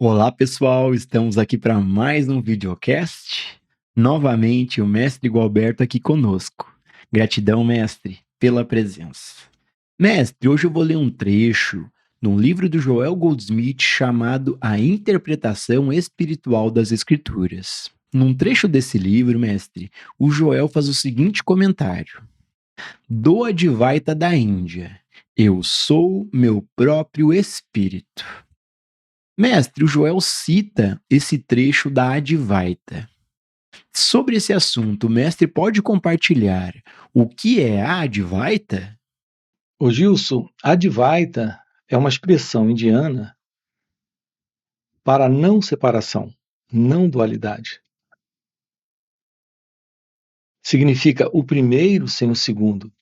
Olá, pessoal, estamos aqui para mais um videocast. Novamente, o mestre Gualberto aqui conosco. Gratidão, mestre, pela presença. Mestre, hoje eu vou ler um trecho de um livro do Joel Goldsmith chamado A Interpretação Espiritual das Escrituras. Num trecho desse livro, mestre, o Joel faz o seguinte comentário: Do Advaita da Índia, eu sou meu próprio espírito. Mestre, o Joel cita esse trecho da Advaita. Sobre esse assunto, o mestre pode compartilhar o que é a Advaita? Ô Gilson, Advaita é uma expressão indiana para não separação, não dualidade. Significa o primeiro sem o segundo.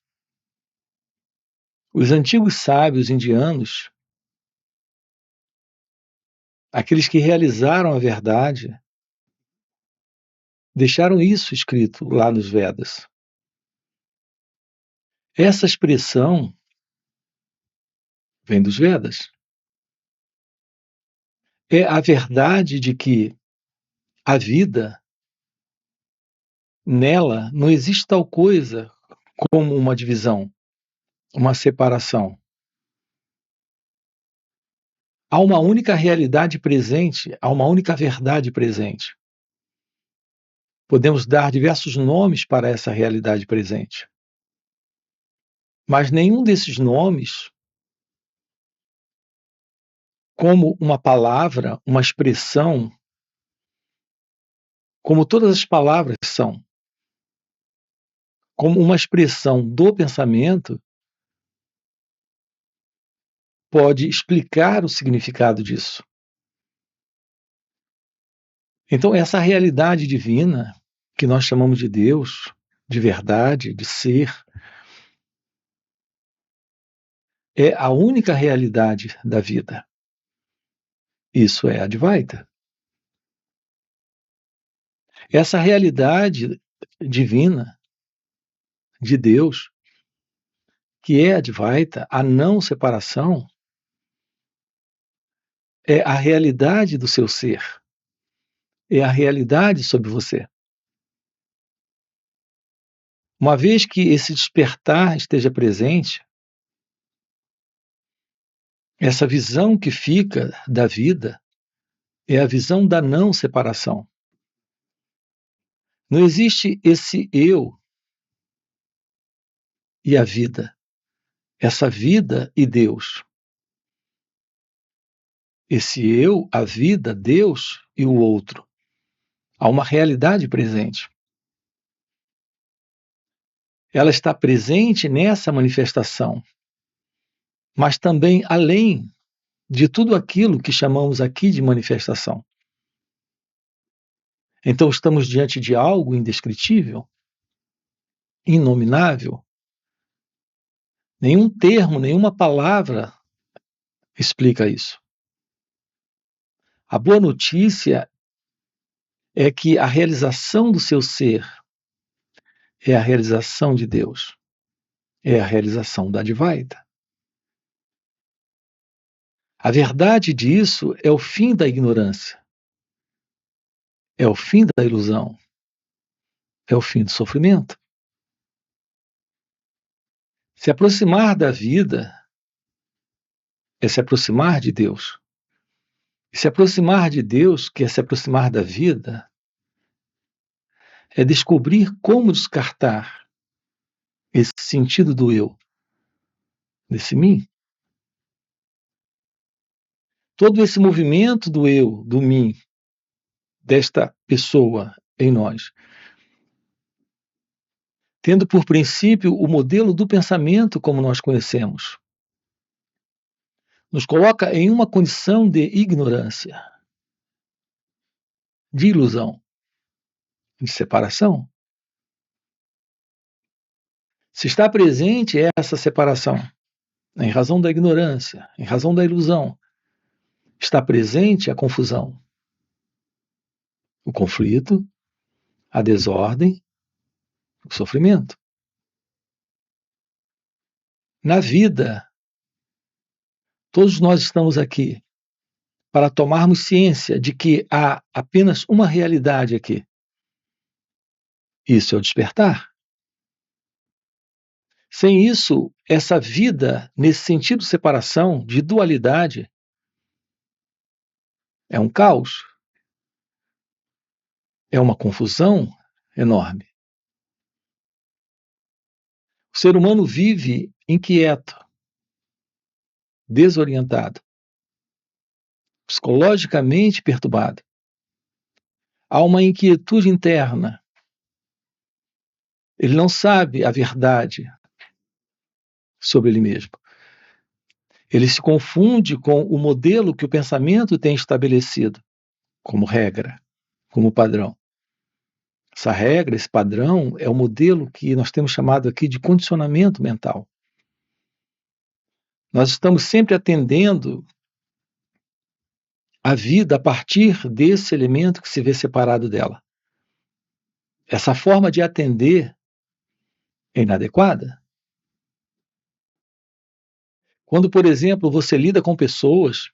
Os antigos sábios indianos, aqueles que realizaram a verdade, deixaram isso escrito lá nos Vedas. Essa expressão vem dos Vedas. É a verdade de que a vida, nela, não existe tal coisa como uma divisão, uma separação. Há uma única realidade presente, há uma única verdade presente. Podemos dar diversos nomes para essa realidade presente. Mas nenhum desses nomes, como uma palavra, uma expressão, como todas as palavras são, como uma expressão do pensamento, pode explicar o significado disso. Então, essa realidade divina, que nós chamamos de Deus, de verdade, de ser, é a única realidade da vida. Isso é Advaita. Essa realidade divina de Deus, que é Advaita, a não separação, é a realidade do seu ser, é a realidade sobre você. Uma vez que esse despertar esteja presente, essa visão que fica da vida é a visão da não separação. Não existe esse eu e a vida, essa vida e Deus. Esse eu, a vida, Deus e o outro. Há uma realidade presente. Ela está presente nessa manifestação, mas também além de tudo aquilo que chamamos aqui de manifestação. Então estamos diante de algo indescritível, inominável. Nenhum termo, nenhuma palavra explica isso. A boa notícia é que a realização do seu ser é a realização de Deus, é a realização da Advaita. A verdade disso é o fim da ignorância, é o fim da ilusão, é o fim do sofrimento. Se aproximar da vida é se aproximar de Deus. E se aproximar de Deus, que é se aproximar da vida, é descobrir como descartar esse sentido do eu, desse mim. Todo esse movimento do eu, do mim, desta pessoa em nós, tendo por princípio o modelo do pensamento como nós conhecemos, nos coloca em uma condição de ignorância, de ilusão, de separação. Se está presente essa separação, em razão da ignorância, em razão da ilusão, está presente a confusão, o conflito, a desordem, o sofrimento. Na vida, todos nós estamos aqui para tomarmos ciência de que há apenas uma realidade aqui. Isso é o despertar. Sem isso, essa vida, nesse sentido de separação, de dualidade, é um caos, é uma confusão enorme. O ser humano vive inquieto, desorientado, psicologicamente perturbado. Há uma inquietude interna. Ele não sabe a verdade sobre ele mesmo. Ele se confunde com o modelo que o pensamento tem estabelecido como regra, como padrão. Essa regra, esse padrão, é o modelo que nós temos chamado aqui de condicionamento mental. Nós estamos sempre atendendo a vida a partir desse elemento que se vê separado dela. Essa forma de atender é inadequada. Quando, por exemplo, você lida com pessoas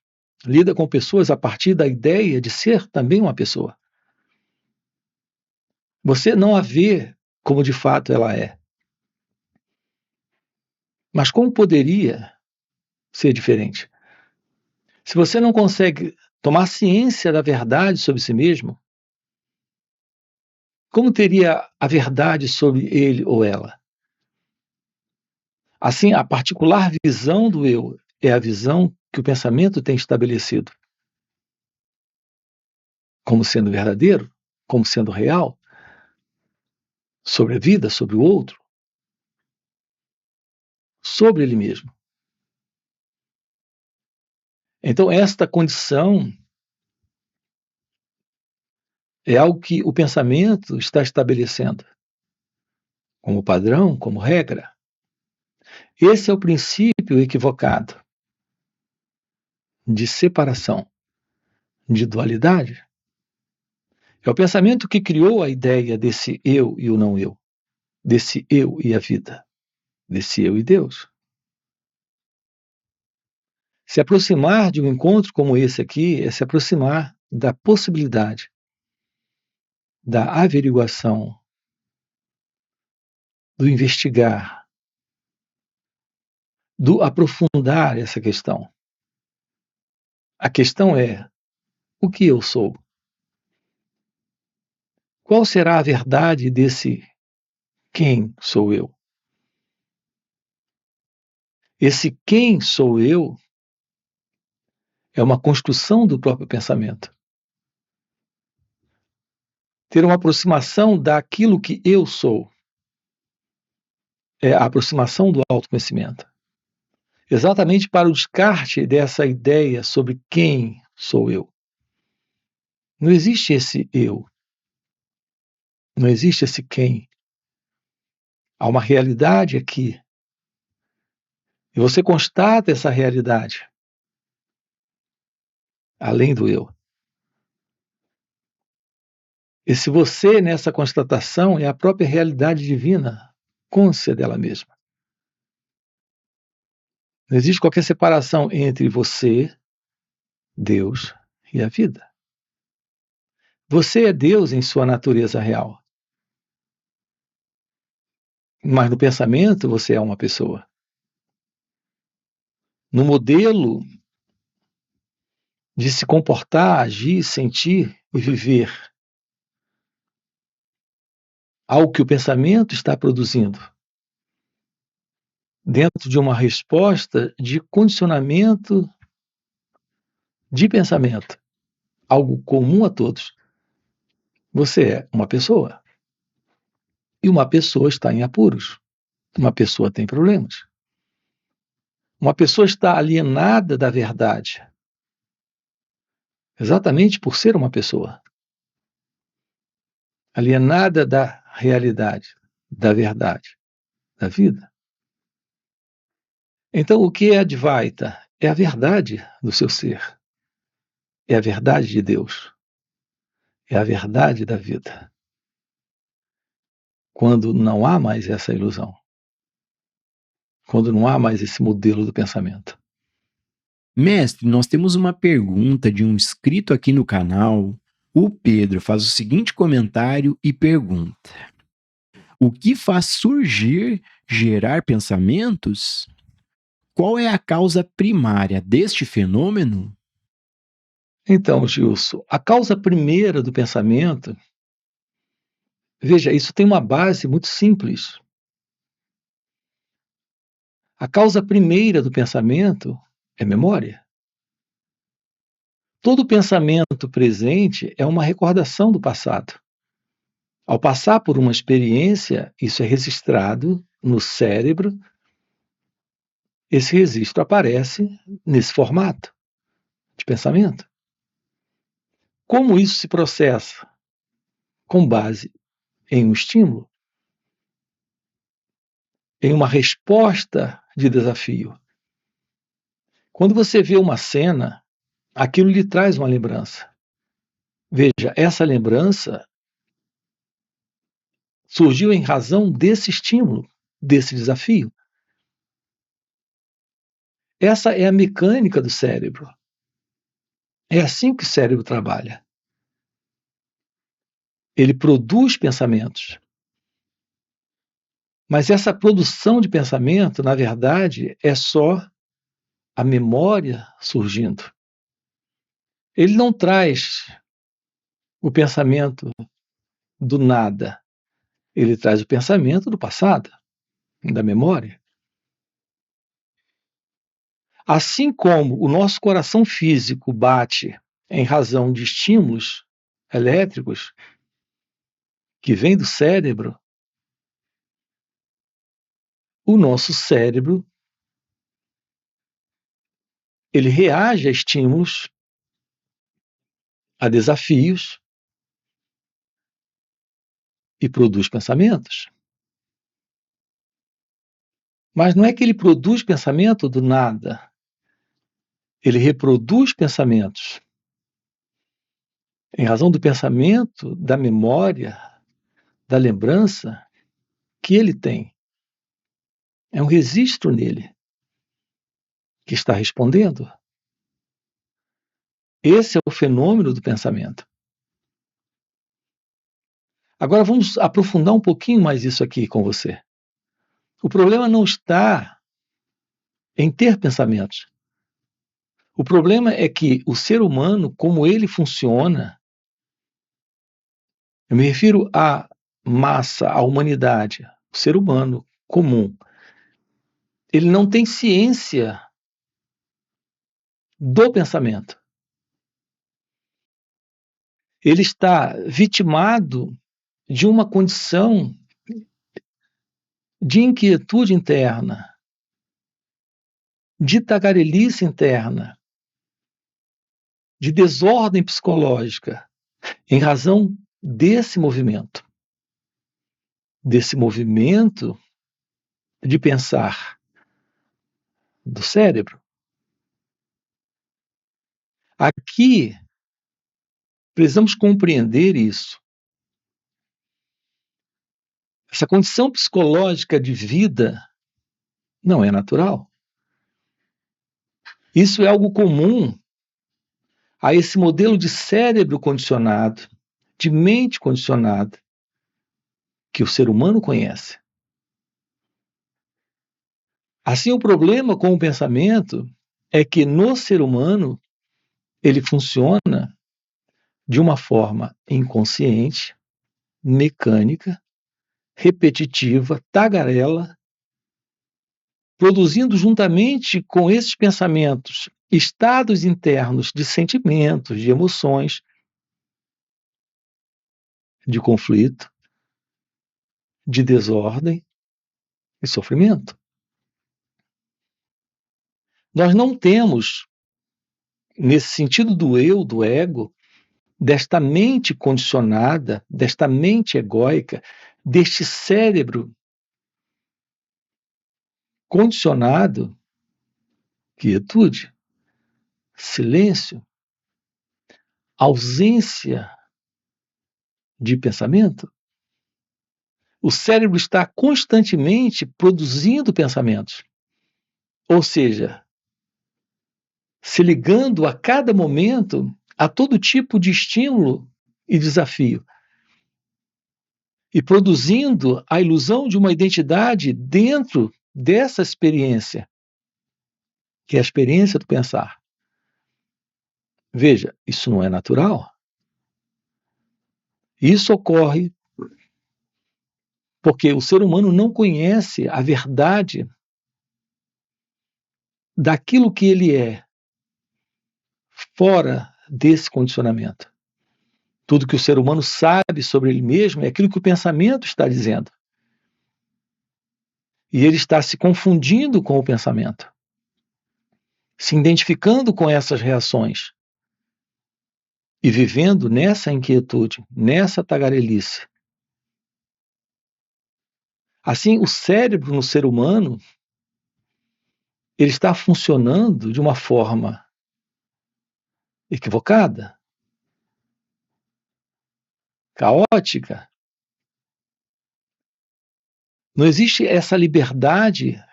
a partir da ideia de ser também uma pessoa. Você não a vê como de fato ela é. Mas como poderia ser diferente? Se você não consegue tomar ciência da verdade sobre si mesmo, como teria a verdade sobre ele ou ela? Assim, a particular visão do eu é a visão que o pensamento tem estabelecido como sendo verdadeiro, como sendo real, sobre a vida, sobre o outro, sobre ele mesmo. Então, esta condição é algo que o pensamento está estabelecendo como padrão, como regra. Esse é o princípio equivocado de separação, de dualidade. É o pensamento que criou a ideia desse eu e o não eu, desse eu e a vida, desse eu e Deus. Se aproximar de um encontro como esse aqui é se aproximar da possibilidade da averiguação, do investigar, do aprofundar essa questão. A questão é: o que eu sou? Qual será a verdade desse quem sou eu? Esse quem sou eu é uma construção do próprio pensamento. Ter uma aproximação daquilo que eu sou é a aproximação do autoconhecimento. Exatamente para o descarte dessa ideia sobre quem sou eu. Não existe esse eu. Não existe esse quem. Há uma realidade aqui. E você constata essa realidade, além do eu. Esse você, nessa constatação, é a própria realidade divina, cônscia dela mesma. Não existe qualquer separação entre você, Deus e a vida. Você é Deus em sua natureza real. Mas no pensamento você é uma pessoa. No modelo de se comportar, agir, sentir e viver algo que o pensamento está produzindo, dentro de uma resposta de condicionamento de pensamento, algo comum a todos. Você é uma pessoa. E uma pessoa está em apuros. Uma pessoa tem problemas. Uma pessoa está alienada da verdade. Exatamente por ser uma pessoa. Alienada da realidade, da verdade, da vida. Então, o que é Advaita? É a verdade do seu ser. É a verdade de Deus. É a verdade da vida. Quando não há mais essa ilusão. Quando não há mais esse modelo do pensamento. Mestre, nós temos uma pergunta de um inscrito aqui no canal. O Pedro faz o seguinte comentário e pergunta: o que faz surgir, gerar pensamentos? Qual é a causa primária deste fenômeno? Então, Gilson, a causa primeira do pensamento, veja, isso tem uma base muito simples. A causa primeira do pensamento é memória. Todo pensamento presente é uma recordação do passado. Ao passar por uma experiência, isso é registrado no cérebro. Esse registro aparece nesse formato de pensamento. Como isso se processa? Com base em um estímulo, em uma resposta de desafio. Quando você vê uma cena, aquilo lhe traz uma lembrança. Veja, essa lembrança surgiu em razão desse estímulo, desse desafio. Essa é a mecânica do cérebro. É assim que o cérebro trabalha. Ele produz pensamentos. Mas essa produção de pensamento, na verdade, é só a memória surgindo. Ele não traz o pensamento do nada. Ele traz o pensamento do passado, da memória. Assim como o nosso coração físico bate em razão de estímulos elétricos que vêm do cérebro, o nosso cérebro ele reage a estímulos, a desafios e produz pensamentos. Mas não é que ele produz pensamento do nada. Ele reproduz pensamentos em razão do pensamento, da memória, da lembrança que ele tem. É um registro nele que está respondendo. Esse é o fenômeno do pensamento. Agora vamos aprofundar um pouquinho mais isso aqui com você. O problema não está em ter pensamentos. O problema é que o ser humano, como ele funciona, eu me refiro à massa, à humanidade, o ser humano comum, ele não tem ciência do pensamento. Ele está vitimado de uma condição de inquietude interna, de tagarelice interna, de desordem psicológica, em razão desse movimento de pensar do cérebro. Aqui, precisamos compreender isso. Essa condição psicológica de vida não é natural. Isso é algo comum a esse modelo de cérebro condicionado, de mente condicionada, que o ser humano conhece. Assim, o problema com o pensamento é que no ser humano ele funciona de uma forma inconsciente, mecânica, repetitiva, tagarela, produzindo juntamente com esses pensamentos estados internos de sentimentos, de emoções, de conflito, de desordem e sofrimento. Nós não temos, nesse sentido do eu, do ego, desta mente condicionada, desta mente egóica, deste cérebro condicionado, quietude, silêncio, ausência de pensamento. O cérebro está constantemente produzindo pensamentos. Ou seja, se ligando a cada momento a todo tipo de estímulo e desafio, e produzindo a ilusão de uma identidade dentro dessa experiência, que é a experiência do pensar. Veja, isso não é natural. Isso ocorre porque o ser humano não conhece a verdade daquilo que ele é fora desse condicionamento. Tudo que o ser humano sabe sobre ele mesmo é aquilo que o pensamento está dizendo. E ele está se confundindo com o pensamento, se identificando com essas reações e vivendo nessa inquietude, nessa tagarelice. Assim, o cérebro no ser humano, ele está funcionando de uma forma equivocada, caótica. Não existe essa liberdade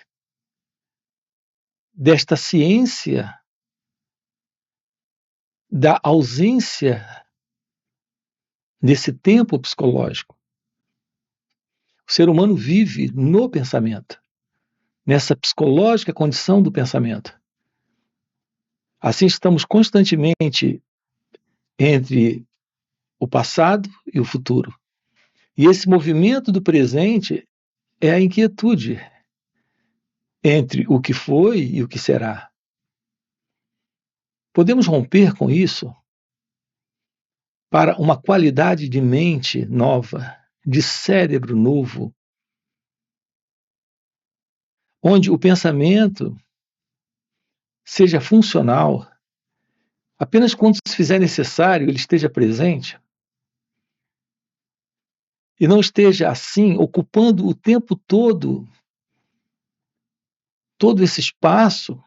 desta ciência da ausência desse tempo psicológico. O ser humano vive no pensamento, nessa psicológica condição do pensamento. Assim, estamos constantemente entre o passado e o futuro. E esse movimento do presente é a inquietude entre o que foi e o que será. Podemos romper com isso para uma qualidade de mente nova, de cérebro novo, onde o pensamento seja funcional apenas quando se fizer necessário ele esteja presente e não esteja assim ocupando o tempo todo esse espaço.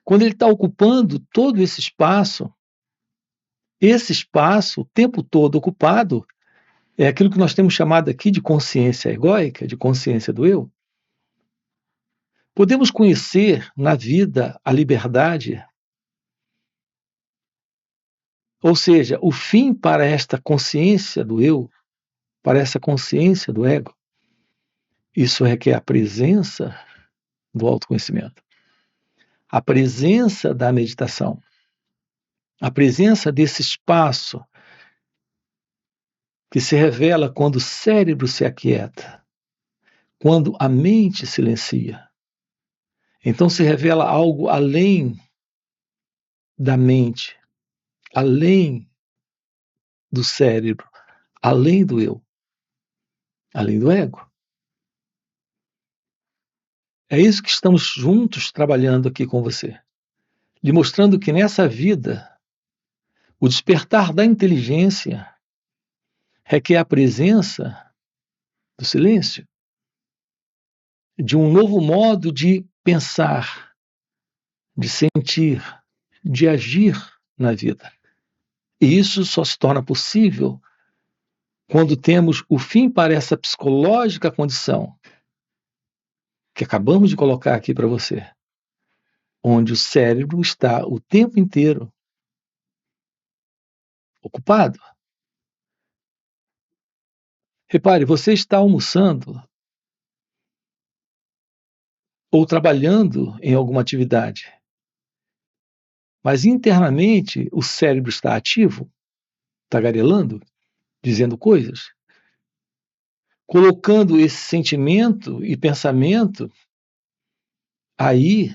Quando ele está ocupando todo esse espaço, o tempo todo ocupado, é aquilo que nós temos chamado aqui de consciência egóica, de consciência do eu. Podemos conhecer na vida a liberdade, ou seja, o fim para esta consciência do eu, para essa consciência do ego. Isso requer a presença do autoconhecimento, a presença da meditação, a presença desse espaço que se revela quando o cérebro se aquieta, quando a mente silencia. Então se revela algo além da mente, além do cérebro, além do eu, além do ego. É isso que estamos juntos trabalhando aqui com você, lhe mostrando que nessa vida, o despertar da inteligência requer a presença do silêncio, de um novo modo de pensar, de sentir, de agir na vida. E isso só se torna possível quando temos o fim para essa psicológica condição que acabamos de colocar aqui para você, onde o cérebro está o tempo inteiro ocupado. Repare, você está almoçando ou trabalhando em alguma atividade, mas internamente o cérebro está ativo, tagarelando, dizendo coisas, colocando esse sentimento e pensamento aí,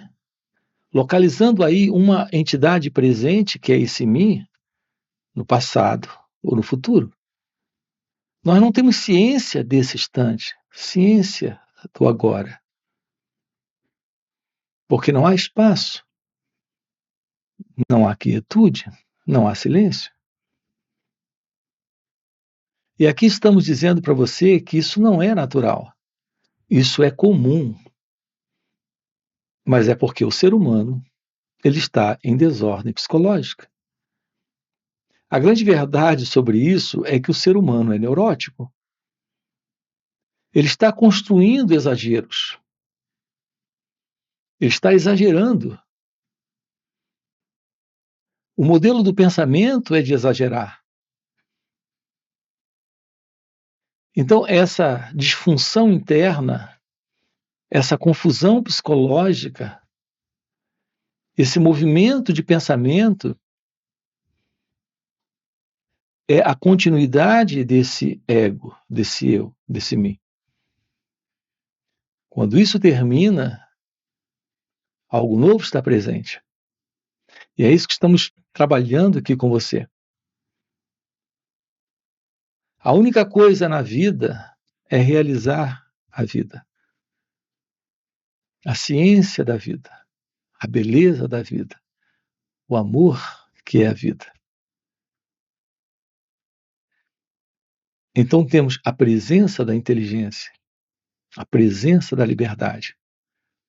localizando aí uma entidade presente, que é esse mim, no passado ou no futuro. Nós não temos ciência desse instante, ciência do agora, porque não há espaço, não há quietude, não há silêncio. E aqui estamos dizendo para você que isso não é natural, isso é comum, mas é porque o ser humano ele está em desordem psicológica. A grande verdade sobre isso é que o ser humano é neurótico. Ele está construindo exageros. Ele está exagerando. O modelo do pensamento é de exagerar. Então, essa disfunção interna, essa confusão psicológica, esse movimento de pensamento é a continuidade desse ego, desse eu, desse mim. Quando isso termina, algo novo está presente. E é isso que estamos trabalhando aqui com você. A única coisa na vida é realizar a vida. A ciência da vida, a beleza da vida, o amor que é a vida. Então temos a presença da inteligência, a presença da liberdade,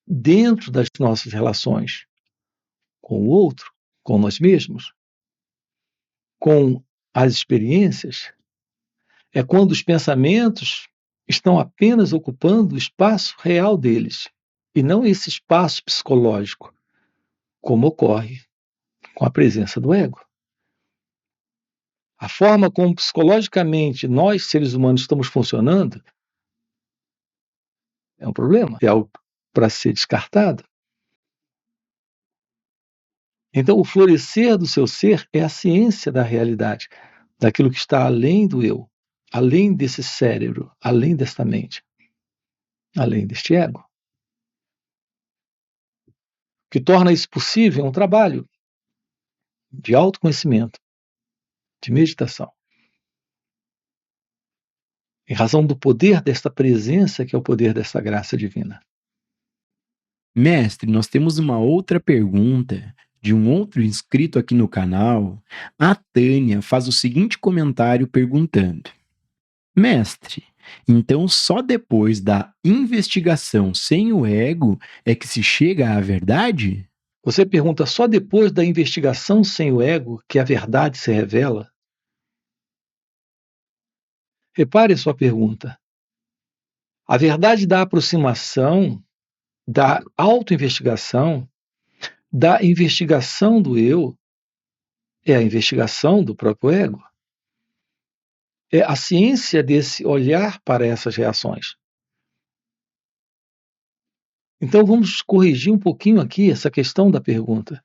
dentro das nossas relações com o outro, com nós mesmos, com as experiências. É quando os pensamentos estão apenas ocupando o espaço real deles, e não esse espaço psicológico, como ocorre com a presença do ego. A forma como psicologicamente nós, seres humanos, estamos funcionando é um problema, é algo para ser descartado. Então, o florescer do seu ser é a ciência da realidade, daquilo que está além do eu, além desse cérebro, além desta mente, além deste ego. O que torna isso possível é um trabalho de autoconhecimento, de meditação. Em razão do poder desta presença, que é o poder dessa graça divina. Mestre, nós temos uma outra pergunta de um outro inscrito aqui no canal. A Tânia faz o seguinte comentário perguntando: Mestre, então só depois da investigação sem o ego é que se chega à verdade? Você pergunta só depois da investigação sem o ego que a verdade se revela? Repare a sua pergunta. A verdade da aproximação, da autoinvestigação, da investigação do eu, é a investigação do próprio ego. É a ciência desse olhar para essas reações. Então vamos corrigir um pouquinho aqui essa questão da pergunta.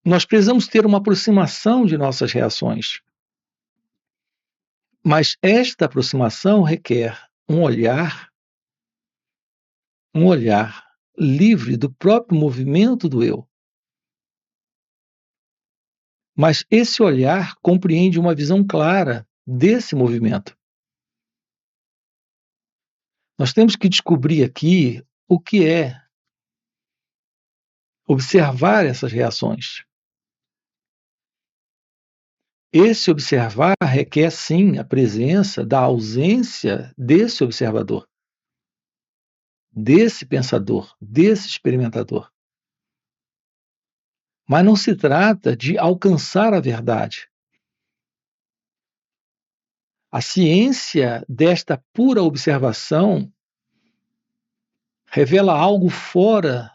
Nós precisamos ter uma aproximação de nossas reações. Mas esta aproximação requer um olhar livre do próprio movimento do eu. Mas esse olhar compreende uma visão clara desse movimento. Nós temos que descobrir aqui o que é observar essas reações. Esse observar requer, sim, a presença da ausência desse observador, desse pensador, desse experimentador. Mas não se trata de alcançar a verdade. A ciência desta pura observação revela algo fora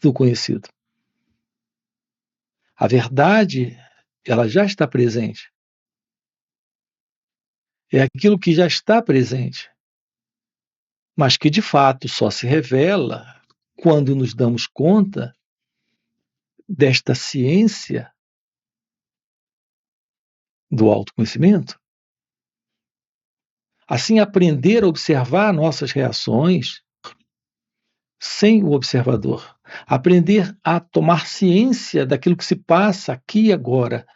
do conhecido. A verdade, ela já está presente. É aquilo que já está presente, mas que de fato só se revela quando nos damos conta desta ciência do autoconhecimento. Assim, aprender a observar nossas reações sem o observador. Aprender a tomar ciência daquilo que se passa aqui e agora,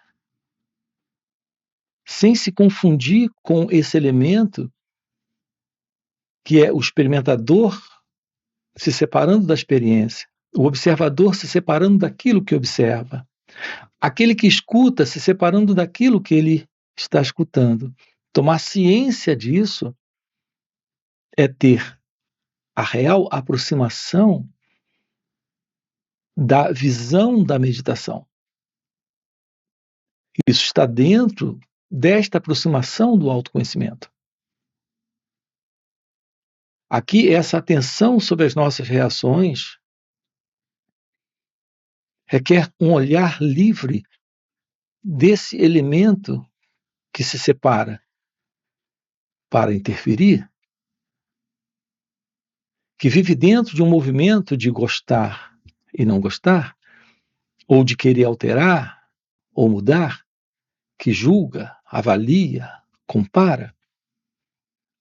sem se confundir com esse elemento que é o experimentador se separando da experiência, o observador se separando daquilo que observa, aquele que escuta se separando daquilo que ele está escutando. Tomar ciência disso é ter a real aproximação da visão da meditação. Isso está dentro desta aproximação do autoconhecimento. Aqui, essa atenção sobre as nossas reações requer um olhar livre desse elemento que se separa para interferir, que vive dentro de um movimento de gostar e não gostar, ou de querer alterar ou mudar, que julga, avalia, compara.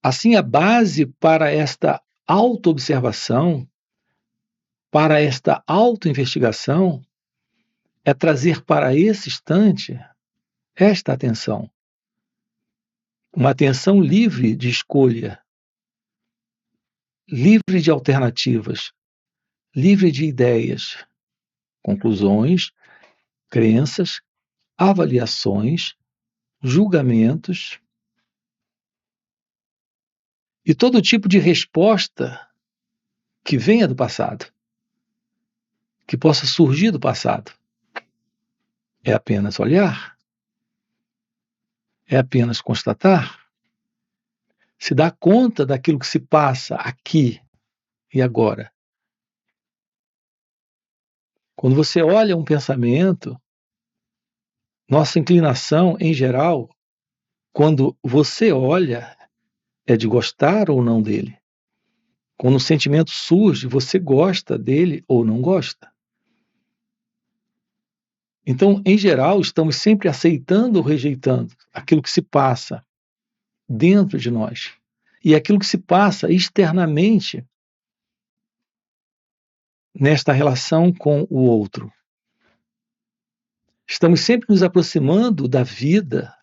Assim, a base para esta autoobservação, para esta autoinvestigação, é trazer para esse instante esta atenção. Uma atenção livre de escolha, livre de alternativas, livre de ideias, conclusões, crenças, avaliações, julgamentos e todo tipo de resposta que venha do passado, que possa surgir do passado. É apenas olhar, é apenas constatar, se dar conta daquilo que se passa aqui e agora. Quando você olha um pensamento, nossa inclinação, em geral, quando você olha, é de gostar ou não dele. Quando o sentimento surge, você gosta dele ou não gosta. Então, em geral, estamos sempre aceitando ou rejeitando aquilo que se passa dentro de nós e aquilo que se passa externamente nesta relação com o outro. Estamos sempre nos aproximando da vida,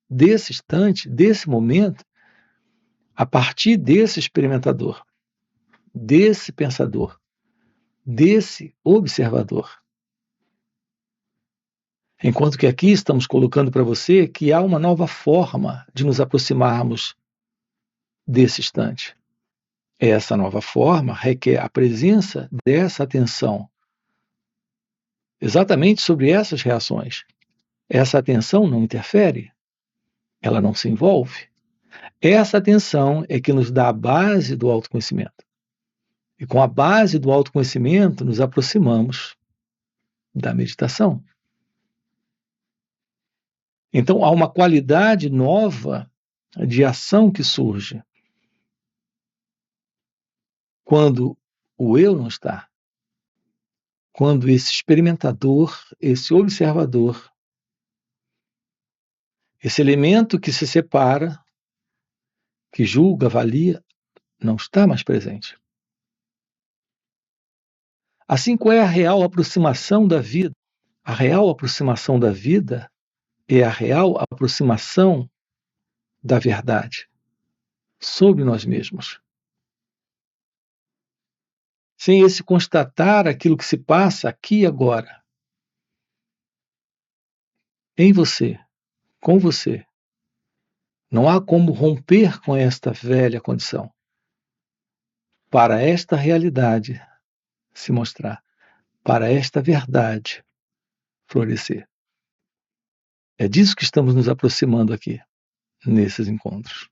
desse instante, desse momento, a partir desse experimentador, desse pensador, desse observador. Enquanto que aqui estamos colocando para você que há uma nova forma de nos aproximarmos desse instante. Essa nova forma requer a presença dessa atenção, exatamente sobre essas reações. Essa atenção não interfere, ela não se envolve. Essa atenção é que nos dá a base do autoconhecimento. E com a base do autoconhecimento, nos aproximamos da meditação. Então, há uma qualidade nova de ação que surge quando o eu não está. Quando esse experimentador, esse observador, esse elemento que se separa, que julga, avalia, não está mais presente. Assim, qual é a real aproximação da vida? A real aproximação da vida é a real aproximação da verdade sobre nós mesmos. Sem esse constatar aquilo que se passa aqui e agora, em você, com você, não há como romper com esta velha condição para esta realidade se mostrar, para esta verdade florescer. É disso que estamos nos aproximando aqui, nesses encontros.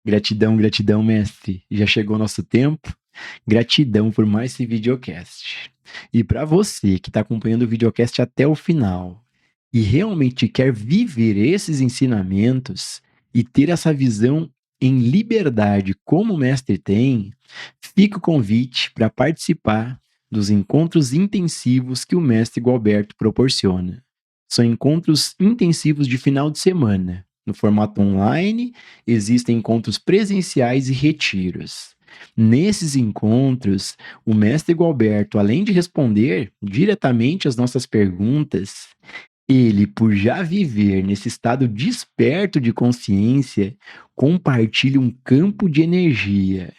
Gratidão, gratidão, mestre. Já chegou o nosso tempo. Gratidão por mais esse videocast. E para você que está acompanhando o videocast até o final e realmente quer viver esses ensinamentos e ter essa visão em liberdade como o mestre tem, fica o convite para participar dos encontros intensivos que o mestre Gualberto proporciona. São encontros intensivos de final de semana. No formato online, existem encontros presenciais e retiros. Nesses encontros, o mestre Gualberto, além de responder diretamente às nossas perguntas, ele, por já viver nesse estado desperto de consciência, compartilha um campo de energia,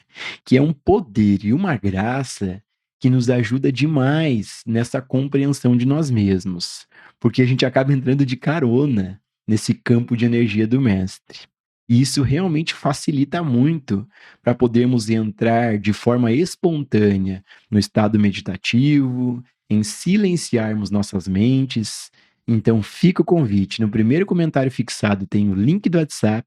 que é um poder e uma graça que nos ajuda demais nessa compreensão de nós mesmos, porque a gente acaba entrando de carona nesse campo de energia do mestre. E isso realmente facilita muito para podermos entrar de forma espontânea no estado meditativo, em silenciarmos nossas mentes. Então fica o convite, no primeiro comentário fixado tem o link do WhatsApp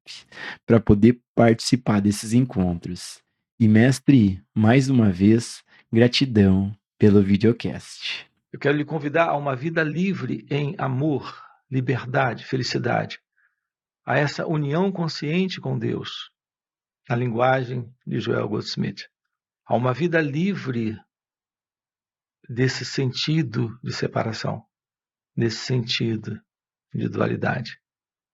para poder participar desses encontros. E mestre, mais uma vez, gratidão pelo videocast. Eu quero lhe convidar a uma vida livre em amor, liberdade, felicidade, a essa união consciente com Deus, na linguagem de Joel Goldsmith, a uma vida livre desse sentido de separação, desse sentido de dualidade.